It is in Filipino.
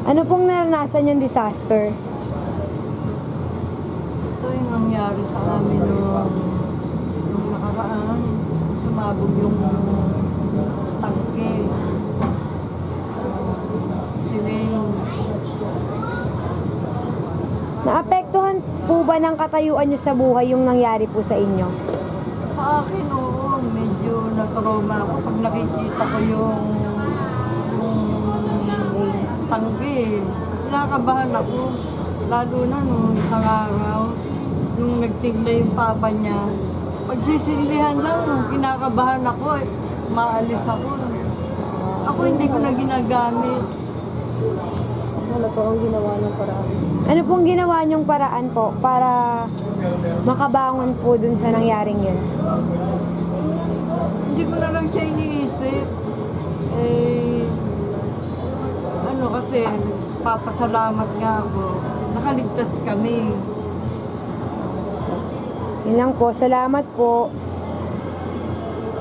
Ano pong naranasan yung disaster? Ito yung nangyari sa amin nung nakaraan. Sumabog yung tangke. Siling. Naapektuhan po ba ng katayuan nyo sa buhay yung nangyari po sa inyo? Sa akin, oo, medyo na-trauma ako pag nakikita ko yung tangke. Kinakabahan ako. Lalo na nung isang araw, nung nagtigla yung papa niya. Pagsisindihan lang, kinakabahan ako. Maalis ako. Ako hindi ko na ginagamit. Ano po ang ginawa ng paraan? Ano pong ginawa nyong paraan po para makabangon po dun sa nangyaring yun? Hindi ko na lang siya iniisip. Ano kasi, papasalamat nga ako. Nakaligtas kami. Yun lang po. Salamat po.